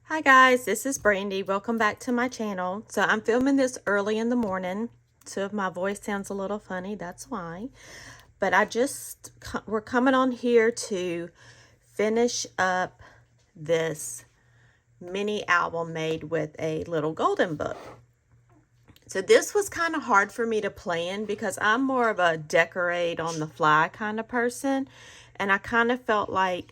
Hi guys, this is Brandy. Welcome back to my channel. So I'm filming this early in the morning. So if my voice sounds a little funny, that's why. But we're coming on here to finish up this mini album made with a little golden book. So this was kind of hard for me to plan because I'm more of a decorate on the fly kind of person. And I kind of felt like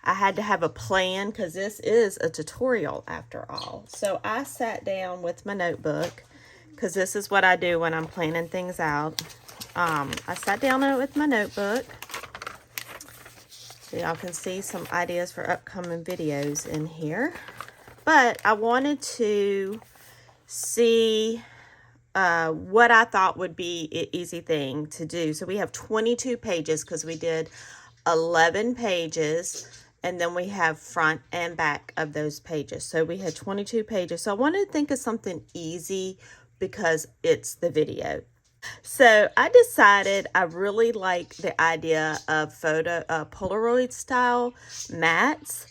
I had to have a plan because this is a tutorial after all. So I sat down with my notebook because this is what I do when I'm planning things out. I sat down with my notebook so y'all can see some ideas for upcoming videos in here. But I wanted to see what I thought would be an easy thing to do. So we have 22 pages because we did 11 pages. And then we have front and back of those pages. So we had 22 pages. So I wanted to think of something easy because it's the video. So I decided I really like the idea of Polaroid style mats.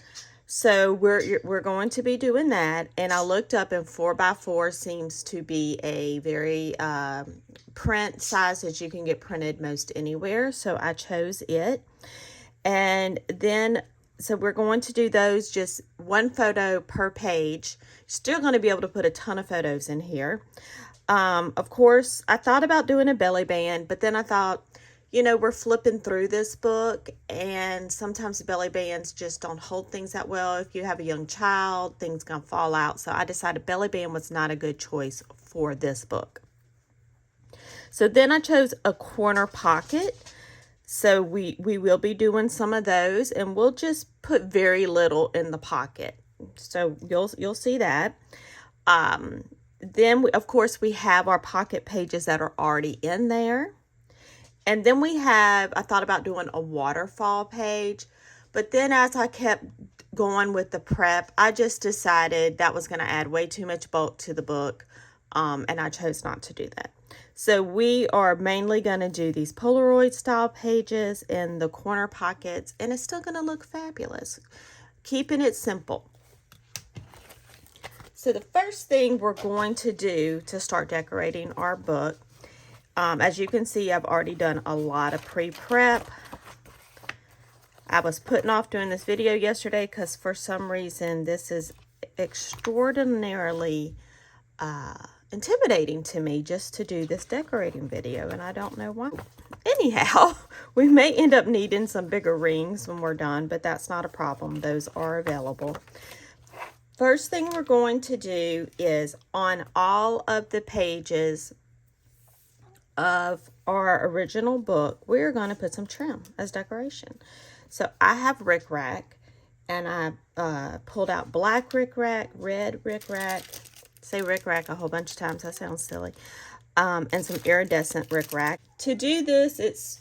So we're going to be doing that. And I looked up and 4x4 seems to be a very print size that you can get printed most anywhere. So I chose it. And then so we're going to do those just one photo per page. Still going to be able to put a ton of photos in here. Of course, I thought about doing a belly band, but then I thought, you know, we're flipping through this book and sometimes the belly bands just don't hold things that well. If you have a young child, things going to fall out. So I decided belly band was not a good choice for this book. So then I chose a corner pocket. So we will be doing some of those, and we'll just put very little in the pocket. So you'll see that. Then of course we have our pocket pages that are already in there. And then I thought about doing a waterfall page, but then as I kept going with the prep, I just decided that was going to add way too much bulk to the book, and I chose not to do that. So we are mainly going to do these Polaroid style pages in the corner pockets, and it's still going to look fabulous. Keeping it simple. So the first thing we're going to do to start decorating our book, as you can see, I've already done a lot of pre-prep. I was putting off doing this video yesterday because for some reason this is extraordinarily intimidating to me just to do this decorating video, and I don't know why. Anyhow, we may end up needing some bigger rings when we're done, but that's not a problem. Those are available. First thing we're going to do is on all of the pages of our original book, we're going to put some trim as decoration. So I have rickrack, and I pulled out black rickrack, red rickrack, say rickrack a whole bunch of times, that sounds silly, and some iridescent rickrack. To do this, it's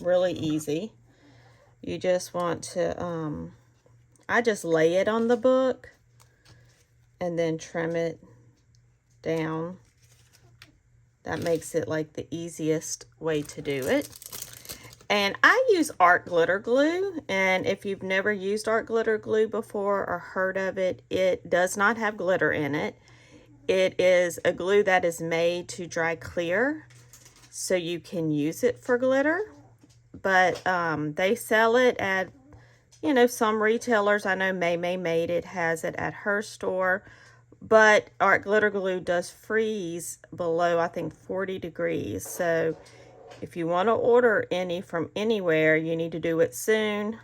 really easy. You just want to, I just lay it on the book and then trim it down. That makes it like the easiest way to do it. And I use art glitter glue, and if you've never used art glitter glue before or heard of it, it does not have glitter in it. It is a glue that is made to dry clear, so you can use it for glitter. But they sell it at, you know, some retailers. I know May Made It has it at her store. But art glitter glue does freeze below, I think, 40 degrees. So if you want to order any from anywhere, you need to do it soon.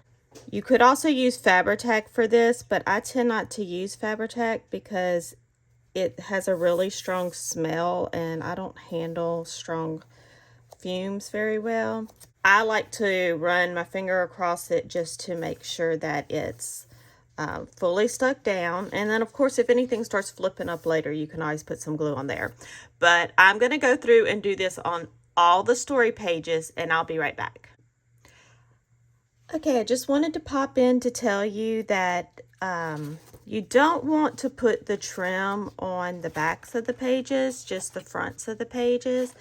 You could also use Fabri-Tac for this, but I tend not to use Fabri-Tac because it has a really strong smell, and I don't handle strong fumes very well. I like to run my finger across it just to make sure that it's fully stuck down. And then of course, if anything starts flipping up later, you can always put some glue on there. But I'm going to go through and do this on all the story pages, and I'll be right back. Okay, I just wanted to pop in to tell you that you don't want to put the trim on the backs of the pages, just the fronts of the pages.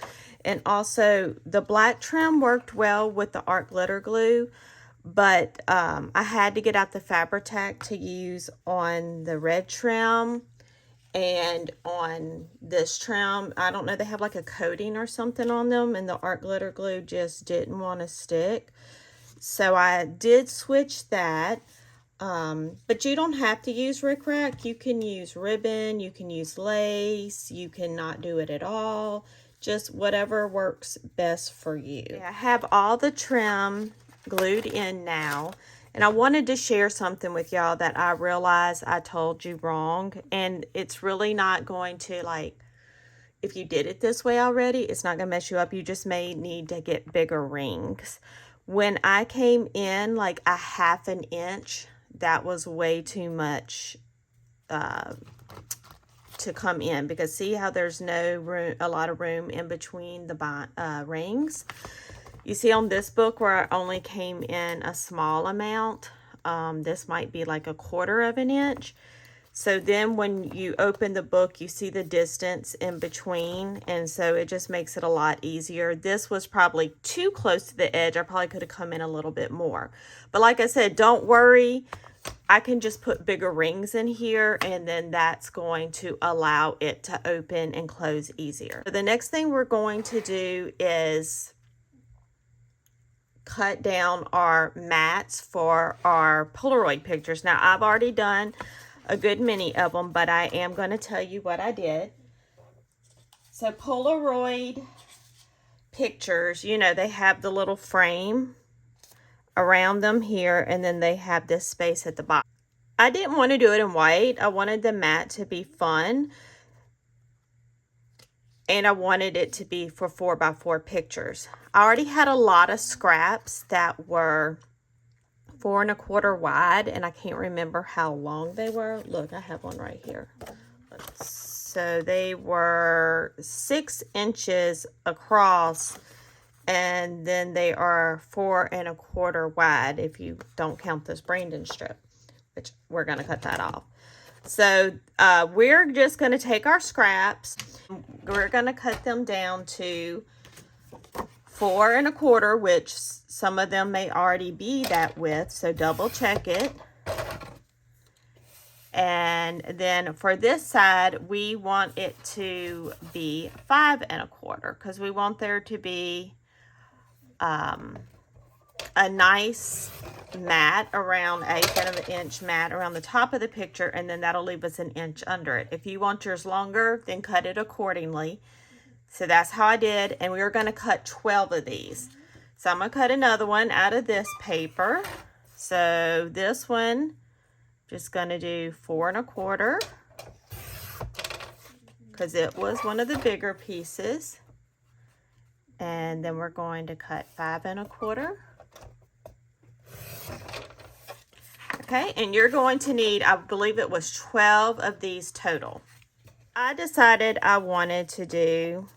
And also the black trim worked well with the art glitter glue, But I had to get out the Fabri-Tac to use on the red trim and on this trim. I don't know, they have like a coating or something on them, and the art glitter glue just didn't want to stick. So I did switch that. But you don't have to use rickrack. You can use ribbon, you can use lace, you can not do it at all. Just whatever works best for you. I have all the trim glued in now, and I wanted to share something with y'all that I realized I told you wrong, and it's really not going to, like, if you did it this way already, it's not going to mess you up. You just may need to get bigger rings. When I came in like a 1/2 inch, that was way too much to come in, because see how there's no room, a lot of room in between the rings. You see on this book where I only came in a small amount, this might be like a 1/4 inch. So then when you open the book, you see the distance in between, and so it just makes it a lot easier. This was probably too close to the edge. I probably could have come in a little bit more. But like I said, don't worry. I can just put bigger rings in here, and then that's going to allow it to open and close easier. So the next thing we're going to do is cut down our mats for our Polaroid pictures. Now, I've already done a good many of them, but I am going to tell you what I did. So Polaroid pictures, you know, they have the little frame around them here, and then they have this space at the bottom. I didn't want to do it in white. I wanted the mat to be fun, and I wanted it to be for 4x4 pictures. I already had a lot of scraps that were 4 1/4 wide, and I can't remember how long they were. Look, I have one right here. So they were 6 inches across, and then they are 4 1/4 wide if you don't count this Brandon strip, which we're going to cut that off. So we're just going to take our scraps. We're going to cut them down to 4 1/4, which some of them may already be that width, so double check it. And then for this side, we want it to be 5 1/4, because we want there to be a nice mat around, 1/8 inch mat around the top of the picture, and then that'll leave us 1 inch under it. If you want yours longer, then cut it accordingly. So that's how I did, and we are going to cut 12 of these. So I'm going to cut another one out of this paper. So this one, just going to do 4 1/4, because it was one of the bigger pieces. And then we're going to cut 5 1/4. Okay, and you're going to need, I believe it was 12 of these total. I decided I wanted to do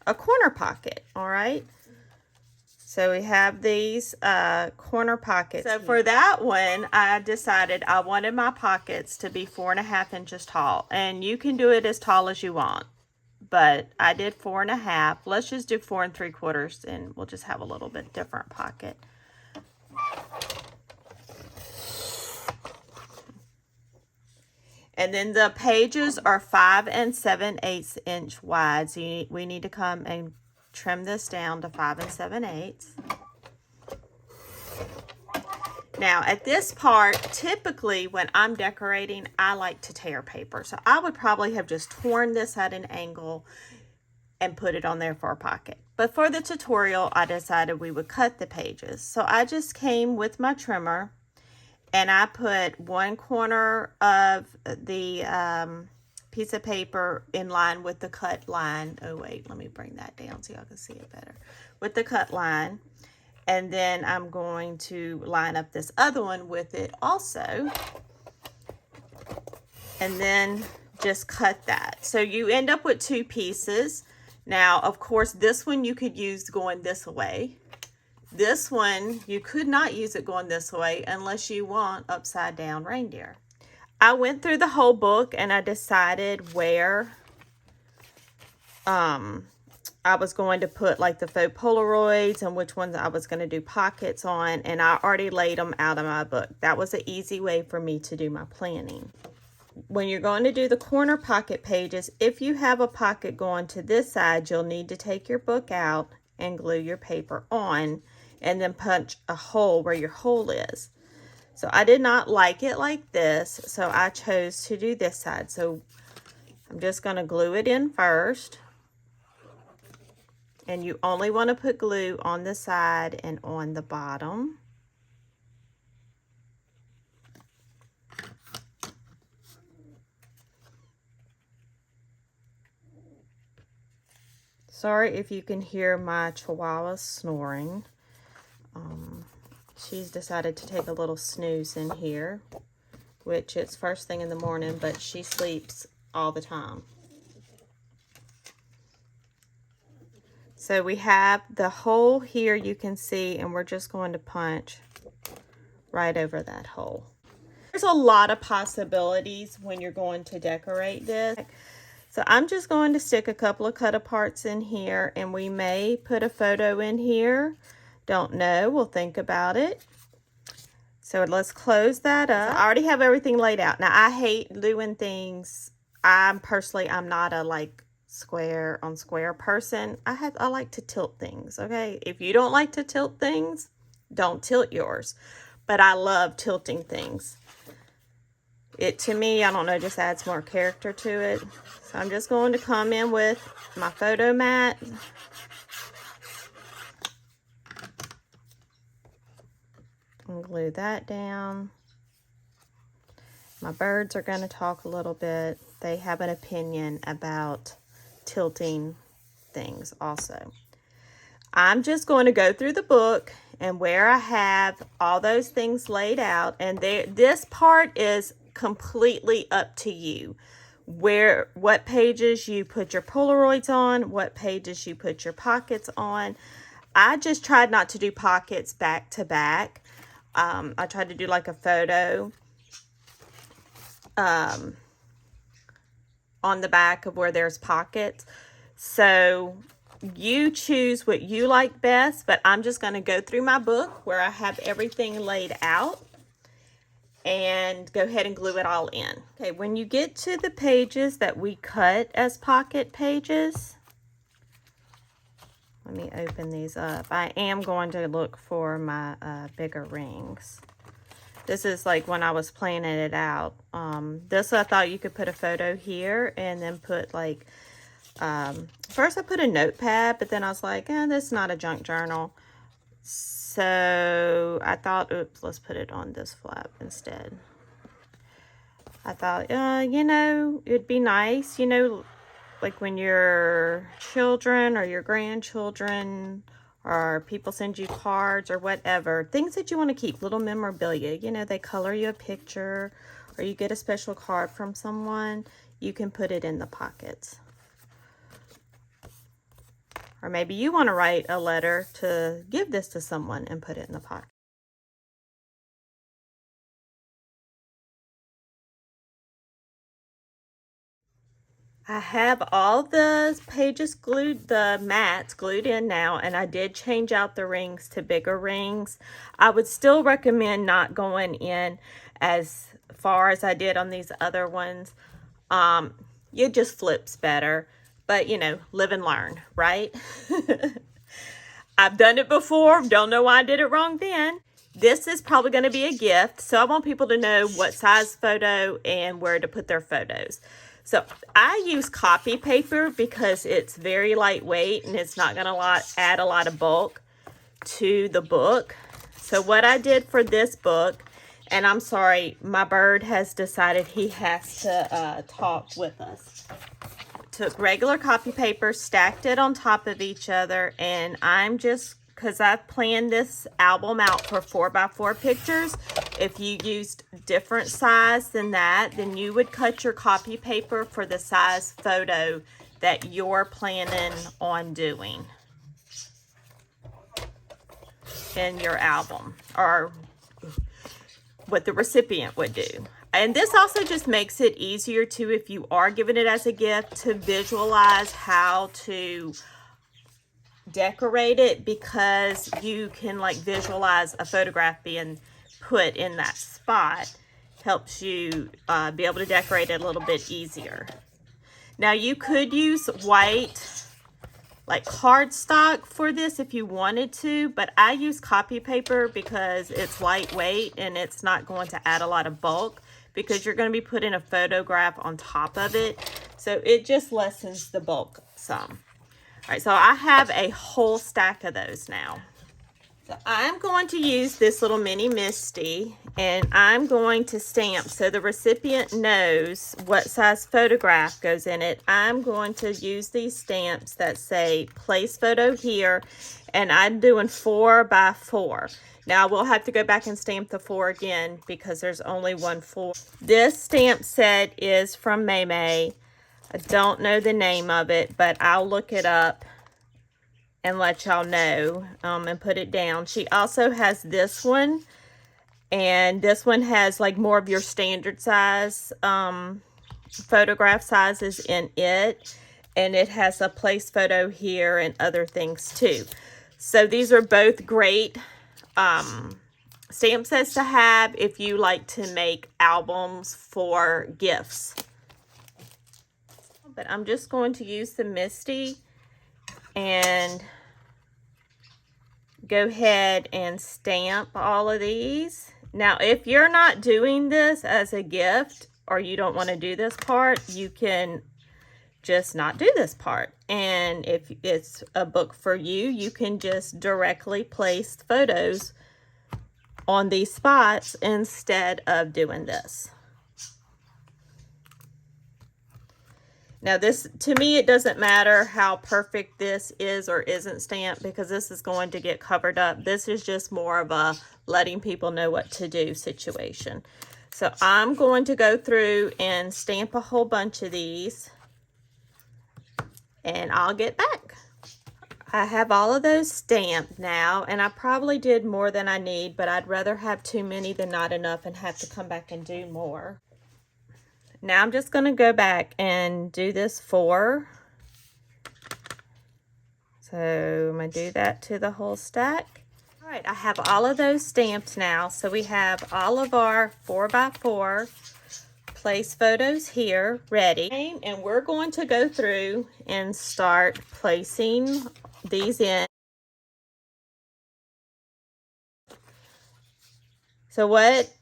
a corner pocket, all right? So we have these corner pockets. So for that one, I decided I wanted my pockets to be 4 1/2 inches tall. And you can do it as tall as you want, but I did 4 1/2. Let's just do 4 3/4, and we'll just have a little bit different pocket. And then the pages are 5 7/8 inch wide. So we need to come and trim this down to 5 7/8. Now at this part, typically when I'm decorating, I like to tear paper. So I would probably have just torn this at an angle and put it on there for a pocket. But for the tutorial, I decided we would cut the pages. So I just came with my trimmer, and I put one corner of the piece of paper in line with the cut line. Oh, wait, let me bring that down so y'all can see it better. With the cut line. And then I'm going to line up this other one with it also. And then just cut that. So you end up with 2 pieces. Now, of course, this one you could use going this way. This one, you could not use it going this way unless you want upside down reindeer. I went through the whole book and I decided where I was going to put like the faux Polaroids and which ones I was going to do pockets on, and I already laid them out of my book. That was an easy way for me to do my planning. When you're going to do the corner pocket pages, if you have a pocket going to this side, you'll need to take your book out and glue your paper on, and then punch a hole where your hole is. So I did not like it like this, so I chose to do this side. So I'm just going to glue it in first. And you only want to put glue on the side and on the bottom. Sorry if you can hear my chihuahua snoring. She's decided to take a little snooze in here, which it's first thing in the morning, but she sleeps all the time. So we have the hole here you can see, and we're just going to punch right over that hole. There's a lot of possibilities when you're going to decorate this. So I'm just going to stick a couple of cut aparts in here, and we may put a photo in here. Don't know, we'll think about it. So let's close that up. So I already have everything laid out. Now I hate doing things. I'm not a like square on square person. I like to tilt things, okay? If you don't like to tilt things, don't tilt yours. But I love tilting things. It, to me, I don't know, just adds more character to it. So I'm just going to come in with my photo mat. And glue that down. My birds are going to talk a little bit. They have an opinion about tilting things also. I'm just going to go through the book and where I have all those things laid out. And this part is completely up to you. What pages you put your Polaroids on, what pages you put your pockets on. I just tried not to do pockets back to back. I tried to do like a photo on the back of where there's pockets. So you choose what you like best, but I'm just going to go through my book where I have everything laid out and go ahead and glue it all in. Okay, when you get to the pages that we cut as pocket pages, let me open these up. I am going to look for my bigger rings. This is like when I was planning it out. This I thought you could put a photo here and then put like, first I put a notepad, but then I was like, this is not a junk journal. So I thought, oops, let's put it on this flap instead. I thought, you know, it'd be nice, you know, like when your children or your grandchildren or people send you cards or whatever, things that you want to keep, little memorabilia, you know, they color you a picture or you get a special card from someone, you can put it in the pockets. Or maybe you want to write a letter to give this to someone and put it in the pocket. I have all the pages glued, the mats glued in now, and I did change out the rings to bigger rings. I would still recommend not going in as far as I did on these other ones. It just flips better. But, you know, live and learn, right? I've done it before. Don't know why I did it wrong then. This is probably going to be a gift. So I want people to know what size photo and where to put their photos. So I use copy paper because it's very lightweight and it's not going to add a lot of bulk to the book. So what I did for this book, and I'm sorry, my bird has decided he has to talk with us. Took regular copy paper, stacked it on top of each other, and I'm just, because I've planned this album out for 4x4 pictures, if you used different size than that, then you would cut your copy paper for the size photo that you're planning on doing in your album, or what the recipient would do. And this also just makes it easier too, if you are giving it as a gift, to visualize how to decorate it because you can like visualize a photograph being put in that spot. Helps you be able to decorate it a little bit easier. Now you could use white like cardstock for this if you wanted to, but I use copy paper because it's lightweight and it's not going to add a lot of bulk because you're going to be putting a photograph on top of it. So it just lessens the bulk some. All right, so I have a whole stack of those now. So I'm going to use this little mini Misty and I'm going to stamp so the recipient knows what size photograph goes in it. I'm going to use these stamps that say place photo here, and I'm doing 4 by 4. Now we'll have to go back and stamp the 4 again because there's only one 4. This stamp set is from May May. I don't know the name of it, but I'll look it up and let y'all know and put it down. She also has this one, and this one has like more of your standard size photograph sizes in it, and it has a place photo here and other things too. So these are both great stamp sets to have if you like to make albums for gifts. But I'm just going to use the Misty and go ahead and stamp all of these. Now, if you're not doing this as a gift or you don't want to do this part, you can just not do this part. And if it's a book for you, you can just directly place photos on these spots instead of doing this. Now this, to me, it doesn't matter how perfect this is or isn't stamped because this is going to get covered up. This is just more of a letting people know what to do situation. So I'm going to go through and stamp a whole bunch of these and I'll get back. I have all of those stamped now, and I probably did more than I need, but I'd rather have too many than not enough and have to come back and do more. Now I'm just going to go back and do this 4. So I'm going to do that to the whole stack. All right, I have all of those stamped now. So we have all of our 4 by 4 place photos here ready. And we're going to go through and start placing these in. So what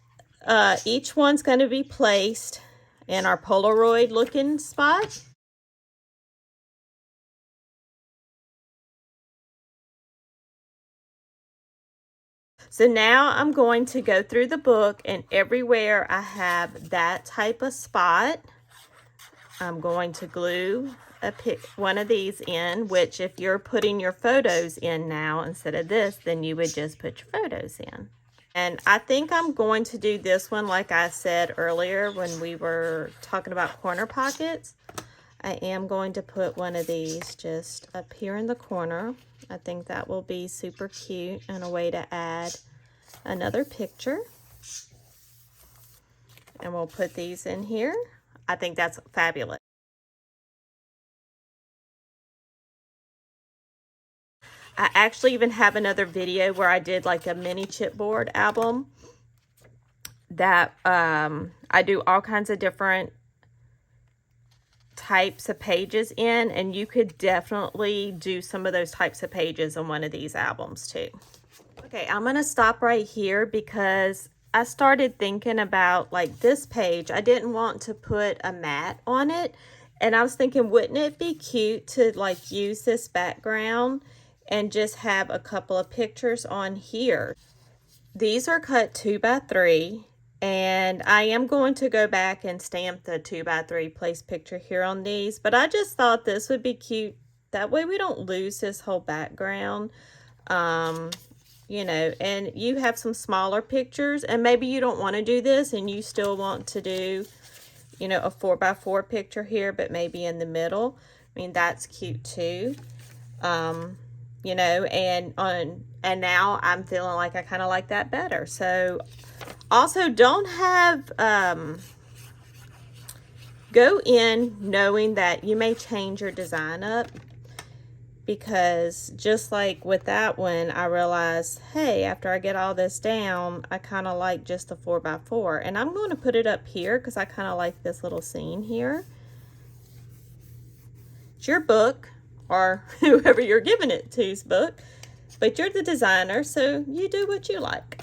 each one's going to be placed in our Polaroid looking spot. So now I'm going to go through the book, and everywhere I have that type of spot, I'm going to glue one of these in, which if you're putting your photos in now instead of this, then you would just put your photos in. And I think I'm going to do this one like I said earlier when we were talking about corner pockets. I am going to put one of these just up here in the corner. I think that will be super cute and a way to add another picture. And we'll put these in here. I think that's fabulous. I actually even have another video where I did like a mini chipboard album that I do all kinds of different types of pages in, and you could definitely do some of those types of pages on one of these albums too. Okay, I'm gonna stop right here because I started thinking about like this page. I didn't want to put a mat on it, and I was thinking, wouldn't it be cute to like use this background and just have a couple of pictures on here. These are cut 2 by 3, and I am going to go back and stamp the 2 by 3 place picture here on these, but I just thought this would be cute. That way we don't lose this whole background, you know, and you have some smaller pictures, and maybe you don't want to do this and you still want to do, you know, a 4 by 4 picture here, but maybe in the middle. I mean, that's cute too. You know, and now I'm feeling like I kind of like that better. So also don't have go in knowing that you may change your design up, because just like with that one, I realized, hey, after I get all this down, I kind of like just a 4x4. And I'm going to put it up here because I kind of like this little scene here. It's your book, or whoever you're giving it to's book, but you're the designer, so you do what you like.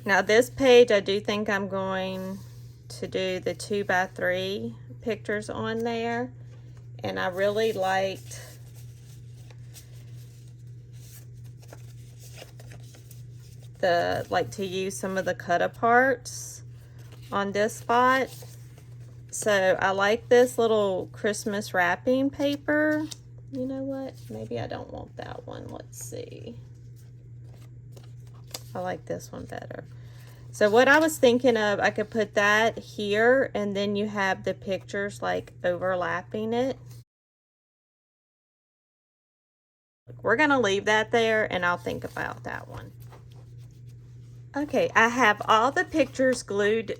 Now this page, I do think I'm going to do the 2x3 pictures on there. And I really liked to use some of the cut aparts on this spot. So I like this little Christmas wrapping paper. You know what? Maybe I don't want that one. Let's see. I like this one better. So what I was thinking of, I could put that here, and then you have the pictures like overlapping it. We're going to leave that there, and I'll think about that one. Okay, I have all the pictures glued,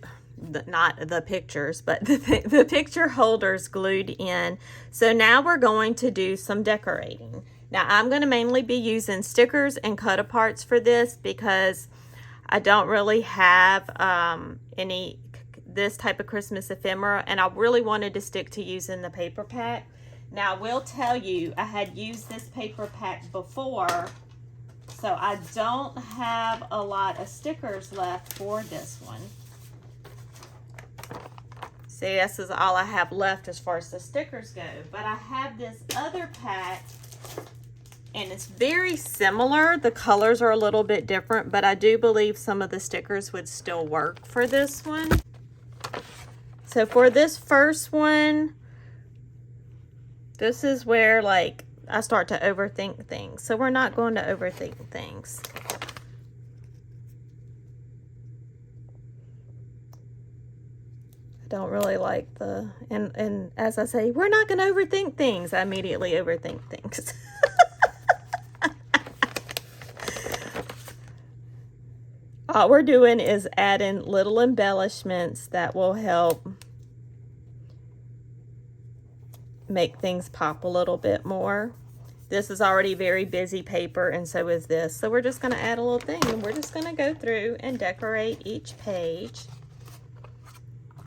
not the pictures, but the picture holders glued in. So now we're going to do some decorating. Now I'm going to mainly be using stickers and cut aparts for this because I don't really have any this type of Christmas ephemera, and I really wanted to stick to using the paper pack. Now I will tell you, I had used this paper pack before, so I don't have a lot of stickers left for this one. See, this is all I have left as far as the stickers go. But I have this other pack, and it's very similar. The colors are a little bit different, but I do believe some of the stickers would still work for this one. So for this first one, this is where like I start to overthink things. So we're not going to overthink things. I don't really like the, and as I say, we're not going to overthink things. I immediately overthink things. All we're doing is adding little embellishments that will help make things pop a little bit more. This is already very busy paper, and so is this. So we're just going to add a little thing, and we're just going to go through and decorate each page.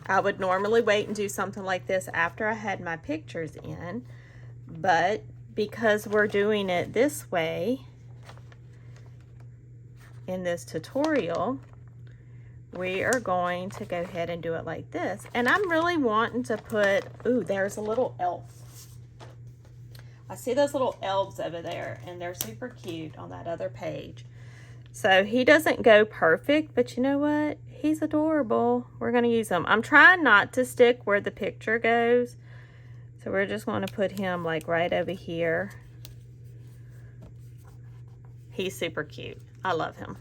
I would normally wait and do something like this after I had my pictures in, but because we're doing it this way in this tutorial, we are going to go ahead and do it like this. And I'm really wanting to put, ooh, there's a little elf. I see those little elves over there, and they're super cute on that other page. So he doesn't go perfect, but you know what? He's adorable. We're going to use him. I'm trying not to stick where the picture goes. So we're just going to put him like right over here. He's super cute. I love him.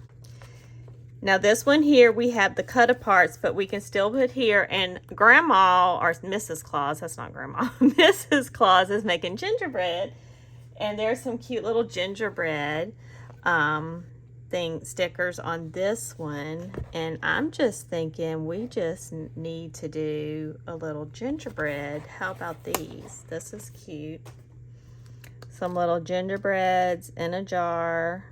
Now this one here, we have the cut aparts, but we can still put here, and Grandma, or Mrs. Claus, that's not Grandma, Mrs. Claus is making gingerbread, and there's some cute little gingerbread stickers on this one, and I'm just thinking we just need to do a little gingerbread. How about these? This is cute. Some little gingerbreads in a jar.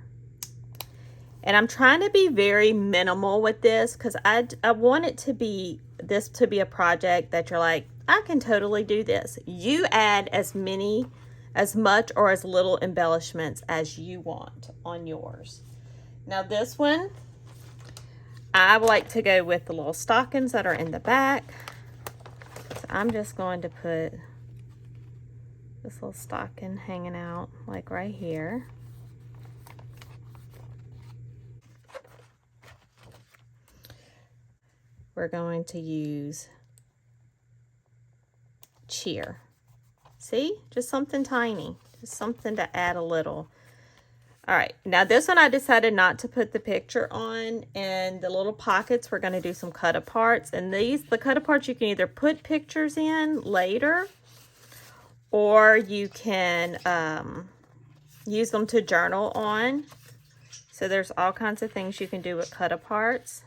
And I'm trying to be very minimal with this because I want it to be, this to be a project that you're like, I can totally do this. You add as much or as little embellishments as you want on yours. Now this one, I like to go with the little stockings that are in the back. So I'm just going to put this little stocking hanging out like right here. We're going to use cheer. See? Just something tiny. Just something to add a little. All right. Now this one I decided not to put the picture on. And the little pockets, we're going to do some cut aparts. And these, the cut aparts, you can either put pictures in later, or you can use them to journal on. So there's all kinds of things you can do with cut aparts.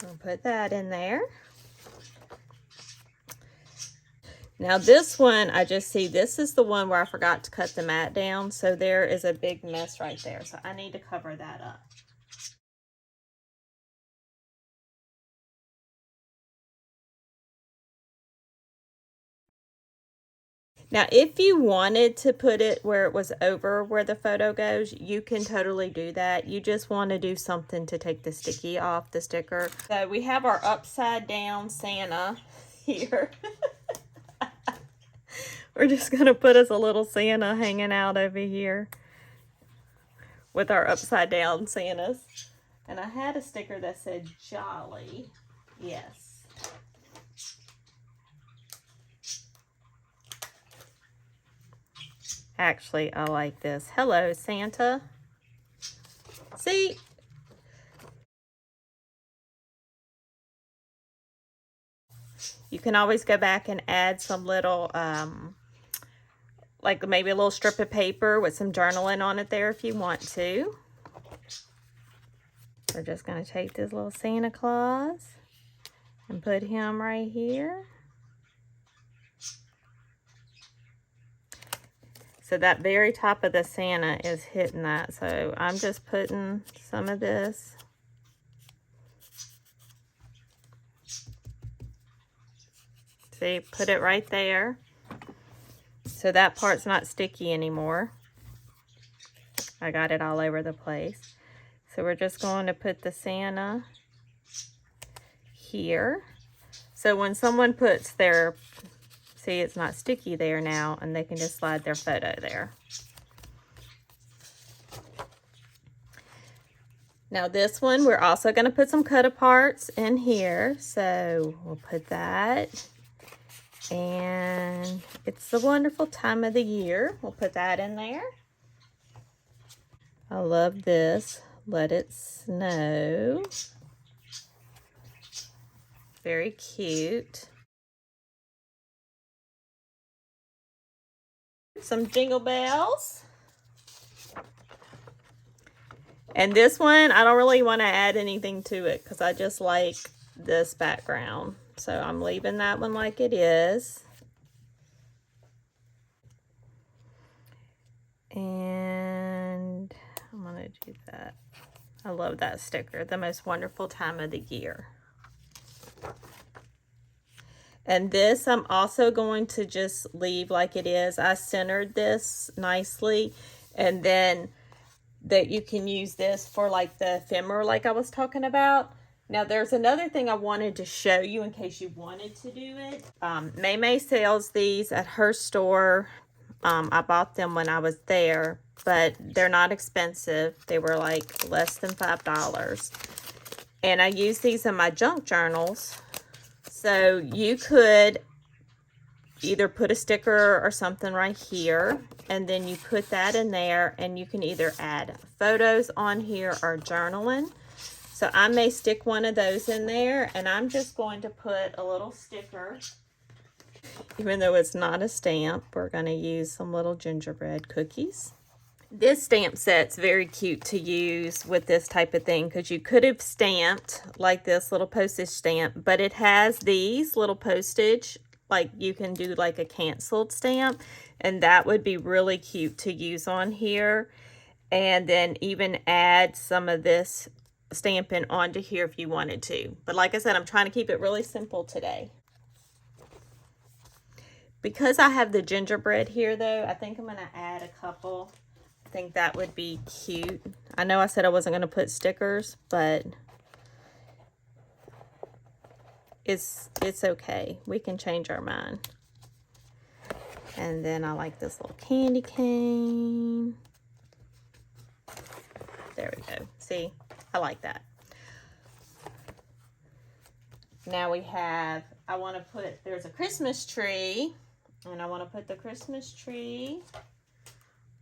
I'll put that in there. Now this one, I just see this is the one where I forgot to cut the mat down. So there is a big mess right there. So I need to cover that up. Now, if you wanted to put it where it was over where the photo goes, you can totally do that. You just want to do something to take the sticky off the sticker. So we have our upside down Santa here. We're just going to put us a little Santa hanging out over here with our upside down Santas. And I had a sticker that said Jolly. Yes. Actually, I like this. Hello, Santa. See? You can always go back and add some little, like maybe a little strip of paper with some journaling on it there if you want to. We're just going to take this little Santa Claus and put him right here. So that very top of the Santa is hitting that. So I'm just putting some of this. See, put it right there. So that part's not sticky anymore. I got it all over the place. So we're just going to put the Santa here. So when someone puts their, see, it's not sticky there now, and they can just slide their photo there. Now this one, we're also going to put some cut aparts in here. So we'll put that. And it's the wonderful time of the year. We'll put that in there. I love this. Let it snow. Very cute. Some jingle bells. And this one, I don't really want to add anything to it because I just like this background. So I'm leaving that one like it is. And I'm going to do that. I love that sticker. The most wonderful time of the year. And this I'm also going to just leave like it is. I centered this nicely. And then that you can use this for like the ephemera like I was talking about. Now there's another thing I wanted to show you in case you wanted to do it. May sells these at her store. I bought them when I was there, but they're not expensive. They were like less than $5. And I use these in my junk journals. So you could either put a sticker or something right here, and then you put that in there, and you can either add photos on here or journaling. So I may stick one of those in there, and I'm just going to put a little sticker. Even though it's not a stamp, we're going to use some little gingerbread cookies. This stamp set's very cute to use with this type of thing because you could have stamped like this little postage stamp, but it has these little postage, like you can do like a canceled stamp, and that would be really cute to use on here. And then even add some of this stamping onto here if you wanted to. But like I said, I'm trying to keep it really simple today. Because I have the gingerbread here though, I think I'm going to add a couple. I think that would be cute. I know I said I wasn't going to put stickers, but it's okay. We can change our mind. And then I like this little candy cane. There we go. See, I like that. Now we have, I want to put, there's a Christmas tree, and I want to put the Christmas tree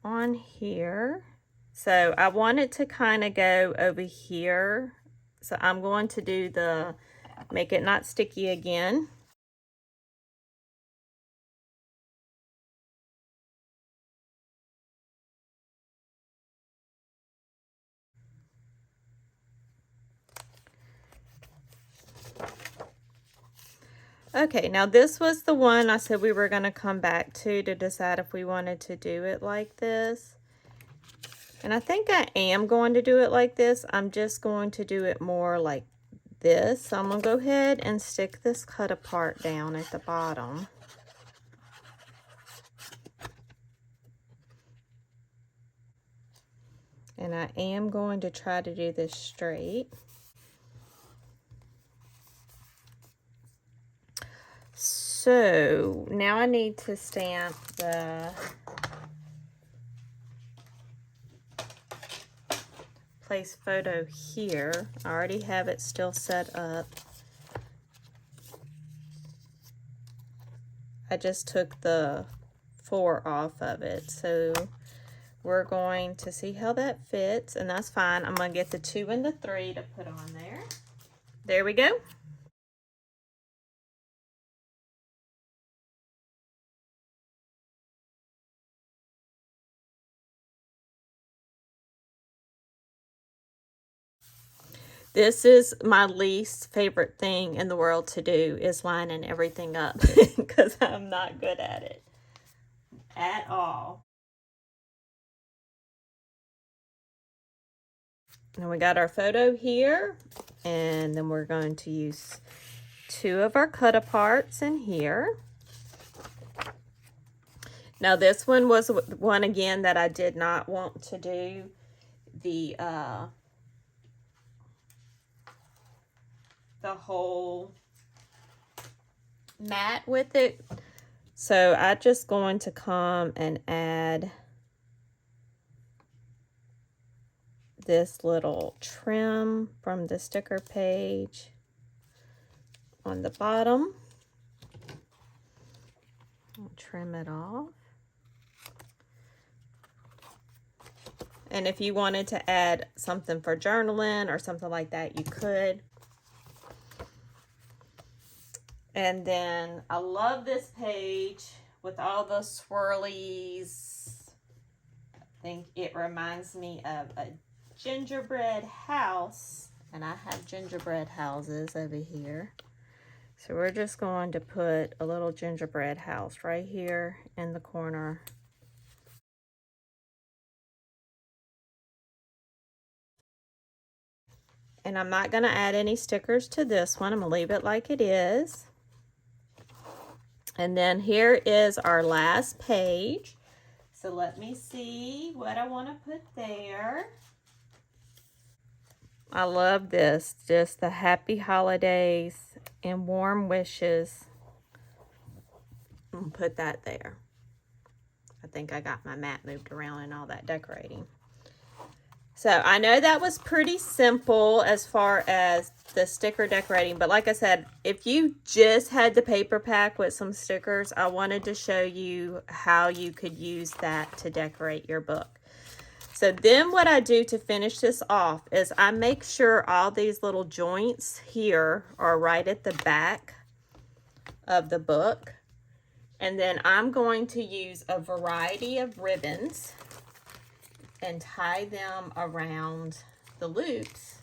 on here. So I want it to kind of go over here. So I'm going to do the, make it not sticky again. Okay, now this was the one I said we were going to come back to decide if we wanted to do it like this. And I think I am going to do it like this. I'm just going to do it more like this. So I'm going to go ahead and stick this cut apart down at the bottom. And I am going to try to do this straight. So now I need to stamp the place photo here. I already have it still set up. I just took the 4 off of it. So we're going to see how that fits, and that's fine. I'm going to get the 2 and the 3 to put on there. There we go. This is my least favorite thing in the world to do, is lining everything up because I'm not good at it at all. And we got our photo here, and then we're going to use 2 of our cut aparts in here. Now this one was one again that I did not want to do the whole mat with it. So I'm just going to come and add this little trim from the sticker page on the bottom. I'll trim it off. And if you wanted to add something for journaling or something like that, you could. And then I love this page with all the swirlies. I think it reminds me of a gingerbread house. And I have gingerbread houses over here. So we're just going to put a little gingerbread house right here in the corner. And I'm not going to add any stickers to this one. I'm going to leave it like it is. And then here is our last page. So let me see what I want to put there. I love this. Just the happy holidays and warm wishes. I'll put that there. I think I got my mat moved around and all that decorating. So I know that was pretty simple as far as the sticker decorating, but like I said, if you just had the paper pack with some stickers, I wanted to show you how you could use that to decorate your book. So then what I do to finish this off is I make sure all these little joints here are right at the back of the book. And then I'm going to use a variety of ribbons and tie them around the loops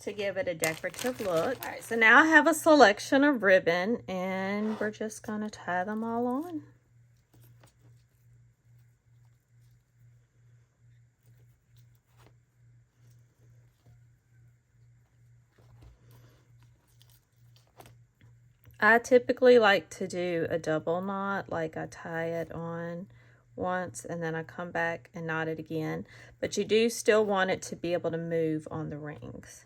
to give it a decorative look. All right, so now I have a selection of ribbon, and we're just going to tie them all on. I typically like to do a double knot, like I tie it on once and then I come back and knot it again, but you do still want it to be able to move on the rings.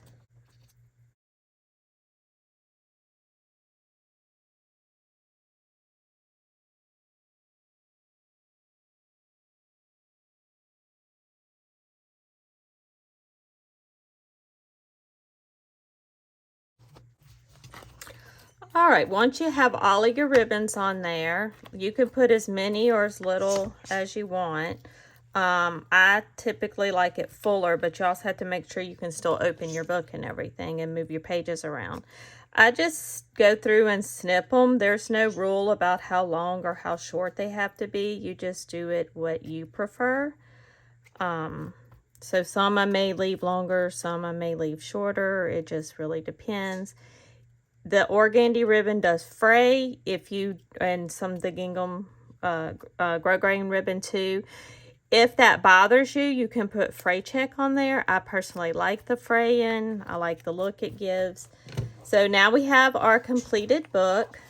All right, once you have all of your ribbons on there, you can put as many or as little as you want. I typically like it fuller, but you also have to make sure you can still open your book and everything and move your pages around. I just go through and snip them. There's no rule about how long or how short they have to be. You just do it what you prefer. So some I may leave longer, some I may leave shorter. It just really depends. The organdy ribbon does fray and some of the gingham grosgrain ribbon too. If that bothers you, you can put fray check on there. I personally like the fray in. I like the look it gives. So now we have our completed book.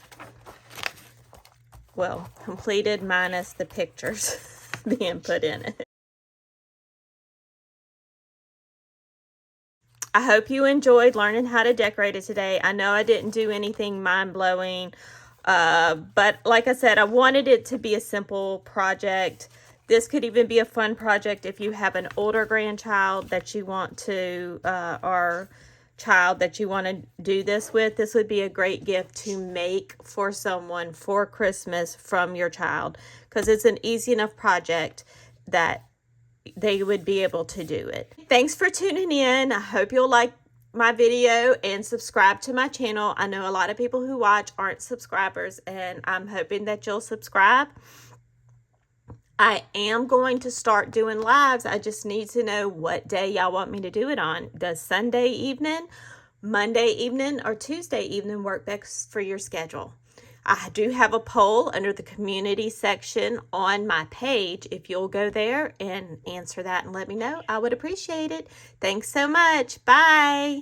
Well, completed minus the pictures being put in it. I hope you enjoyed learning how to decorate it today. I know I didn't do anything mind-blowing, but like I said, I wanted it to be a simple project. This could even be a fun project if you have an older grandchild that you want to, or child that you want to do this with. This would be a great gift to make for someone for Christmas from your child, because it's an easy enough project that they would be able to do it. Thanks for tuning in. I hope you'll like my video and subscribe to my channel. I know a lot of people who watch aren't subscribers, and I'm hoping that you'll subscribe. I am going to start doing lives. I just need to know what day y'all want me to do it on. Does Sunday evening, Monday evening, or Tuesday evening work best for your schedule? I do have a poll under the community section on my page. If you'll go there and answer that and let me know, I would appreciate it. Thanks so much. Bye.